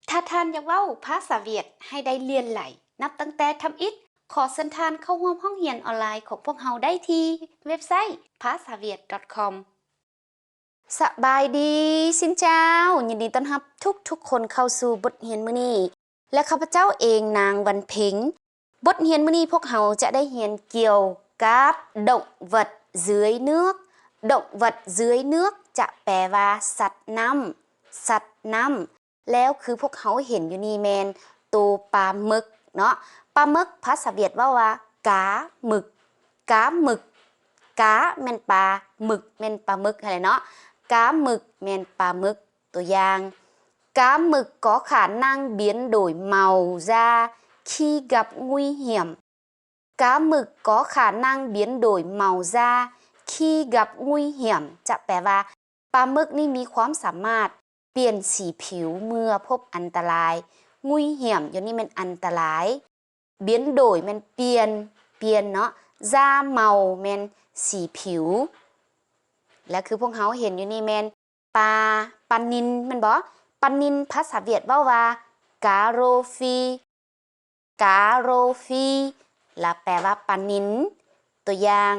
ถ้าท่านอยากเว้าภาษาเวียดให้ได้เรียนไหลนับตั้งแต่ทำอิฐขอเชิญท่านเข้าร่วมห้องเรียนออนไลน์ของพวกเราได้ที่เว็บไซต์ pasaviet.com สบายดีสินเจ้ายินดีต้อนรับทุกคนเข้าสู่บทเรียนมื้อนี้และข้าพเจ้าเองนางวันเพ็งบทเรียนมื้อนี้พวกเราจะได้เรียนเกี่ยวกับđộng vật dưới nước động vật dưới nước จะแปลว่าสัตว์น้ำแล้วคือพวกเขาเห็นอยู่นี่แมนตัวปลาหมึกเนาะปลาหมึกภาษาเวียดว่ากาหมึกกาหมึกกาแม่นปลาหมึกแม่นปลาหมึกอะไรเนาะกาหมึกแม่นปลาหมึกตัวอย่างcá mực có khả năng biến đổi màu da khi gặp nguy hiểm cá mực có khả năng biến đổi màu da khi gặp nguy hiểm จะแปลว่าปลาหมึกนี่มีความสามารถเปลี่ยนสีผิวเมื่อพบอันตรายงุยเหี่ยมอยู่นี่มันอันตรายเบียนโดยมันเปลี่ยนเนาะจ้าเมาแมนสีผิวและคือพวกเขาเห็นอยู่นี่แมนปลานินมันบอกปลานินภาษาเวียดว่ากาโรฟีlà แปลว่าปลานินตัวอย่าง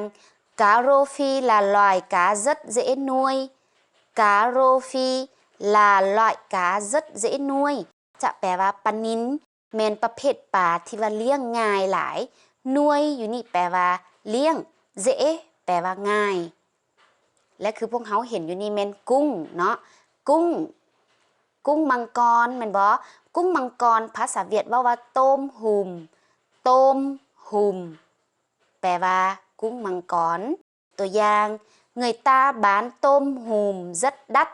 cá rô phi là loài cá rất dễ nuôi cá rô phi là loại cá rất dễ nuôi จะแปลว่าปลานิลแมนประเภทปลาที่ว่าเลี้ยงง่ายหลายนุยอยู่นี่แปลว่าเลี้ยงเจแปลว่าง่ายและคือพวกเขาเห็นอยู่นี่แมนกุ้งเนาะกุ้งมังกรแม่นบ่กุ้งมังกรภาษาเวียดว่าต้มหุ่มแปลว่ากุ้งมังกรตัวอย่าง người ta bán tôm hùm rất đắt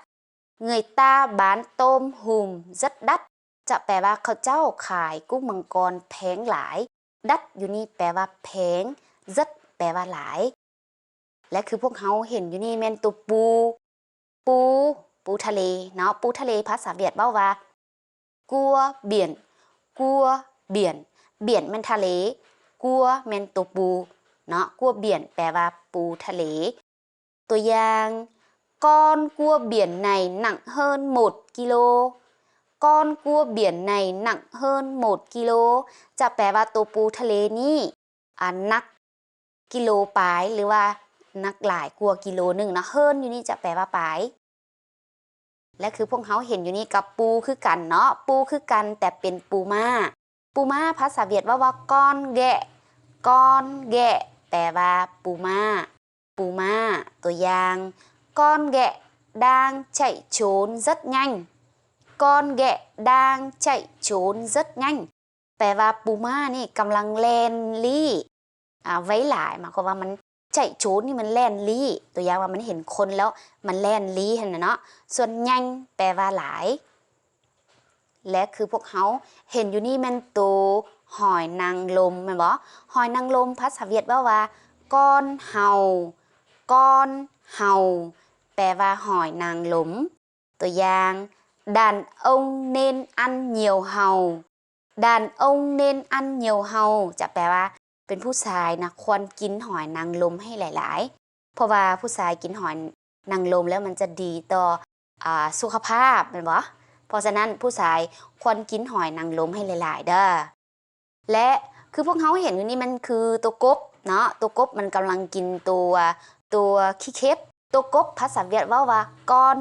người ta bán tôm hùm rất đắt จะแปลว่าเขาเจ้าขายกุ้งมังกรแพงหลายดัดอยู่นี่แปลว่าแพงrất แปลว่าหลายและคือพวกเขาเห็นอยู่นี่แม่นตัวปูทะเลเนาะปูทะเลภาษาเวียดว่ากัวเบี่ยนเบี่ยนแม่นทะเลกัวแม่นตัวปูเนาะกัวเบี่ยนแปลว่าปูทะเลตัวอย่าง con cua biển này nặng hơn 1 kg con cua biển này nặng hơn 1 kg จะแปลว่าตัวปูทะเลนี่นักกิโลปลายหรือว่านักหลายกว่ากิโลนึงนะเฮิรนอยู่นี่จะแปลว่าปลายและคือพวกเขาเห็นอยู่นี่กับปูคือกันเนาะปูคือกันแต่เป็นปูม้าภาษาเวียดว่าก้อนแกะแปลว่าปูม้าตัวอย่าง con ghẹ đang chạy trốn rất nhanh con ghẹ đang chạy trốn rất nhanh แปลว่าปูม้านี่กำลังแล่นลี่ไว้หลายหมายความว่ามันchạy trốnนี่มันแล่นลี่ตัวอย่างว่ามันเห็นคนแล้วมันแล่นลี่เห็นเนาะส่วนnhanhแปลว่าหลายและคือพวกเขาเห็นอยู่นี่มันตัวหอยนางรมแม่นบ่หอยนางรมภาษาเวียดว่าcon hàuแปลว่าหอยนางรมตัวอย่าง đàn ông nên ăn nhiều hàu đàn ông nên ăn nhiều hàu จะแปลว่าเป็นผู้ชายนะควรกินหอยนางรมให้หลายๆเพราะว่าผู้ชายกินหอยนางรมแล้วมันจะดีต่อสุขภาพแม่นบ่เพราะฉะนั้นผู้ชายควรกินหอยนางรมให้หลายๆเด้อและคือพวกเขาเห็นอยู่นี่มันคือตัวกบเนาะตัวกบมันกำลังกินตัวขี้เข็บตัวกบภาษาเวียดว่าcon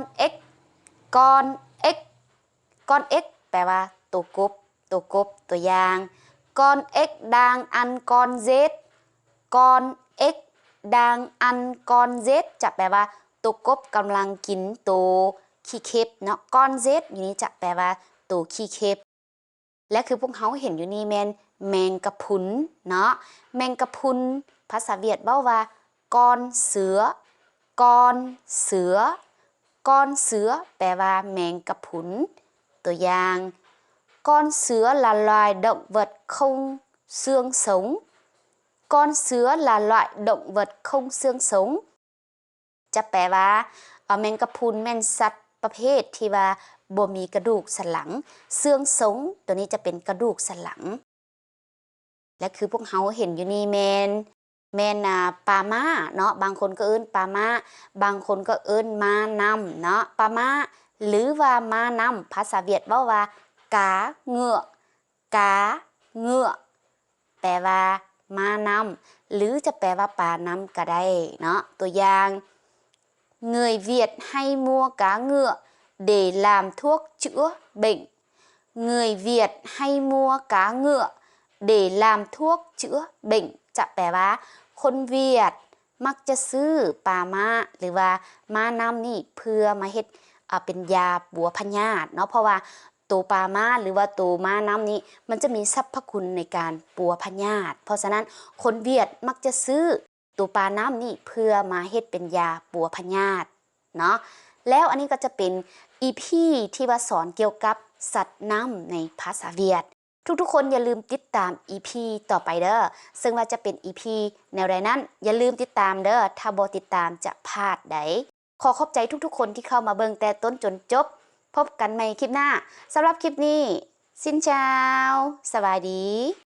ếchแปลว่าตัวกบตัวอย่าง con ếch đang ăn con dết con ếch đang ăn con dết จะแปลว่าตัวกบกำลังกินตัวขี้เข็บเนาะ con dết อยู่นี้จะแปลว่าตัวขี้เข็บและคือพวกเขาเห็นอยู่นี่แมงกะพรุนเนาะแมงกะพรุนภาษาเวียดว่าcon sứa con sứa แปลว่าแมงกะพรุนตัวอย่าง con sứa là loài động vật không xương sống con sứa là loại động vật không xương sống จะแปลว่าแมงกะพรุนแม่นสัตว์ประเภทที่ว่าบ่มีกระดูกสันหลังเสื่องสงตัวนี้จะเป็นกระดูกสันหลังและคือพวกเขาเห็นอยู่นี่แมนปลาม้าเนาะบางคนก็เอิ้นปลาม้าบางคนก็เอิ้นม้านำเนาะปลาม้าหรือว่าม้านำภาษาเวียดว่าก กาเงือกกาเงือกแปลว่าม้าน้ำหรือจะแปลว่าปลาน้ำก็ได้เนาะตัวอย่าง người Việt hay mua cá ngựa để làm thuốc chữa bệnh người Việt hay mua cá ngựa để làm thuốc chữa bệnh จะแปลว่าคนเวียดมักจะซื้อปลาม้าหรือว่าม้าน้ำนี่เพื่อมาเฮ็ดเป็นยาปัวพยาธิเนาะเพราะว่าตัวปลาม้าหรือว่าตัวม้าน้ำนี้มันจะมีสรรพคุณในการปัวพยาธิเพราะฉะนั้นคนเวียดมักจะซื้อตัวปลาน้ำนี่เพื่อมาเฮ็ดเป็นยาปัวพยาธิเนาะแล้วอันนี้ก็จะเป็น EP ที่ว่าสอนเกี่ยวกับสัตว์น้ำในภาษาเวียดทุกๆคนอย่าลืมติดตาม EP ต่อไปเด้อซึ่งว่าจะเป็น EP แนวใดนั้นอย่าลืมติดตามเด้อถ้าบ่ติดตามจะพลาดใดขอขอบใจทุกๆคนที่เข้ามาเบิ่งแต่ต้นจนจบพบกันใหม่คลิปหน้าสำหรับคลิปนี้สินเจ้าสวัสดี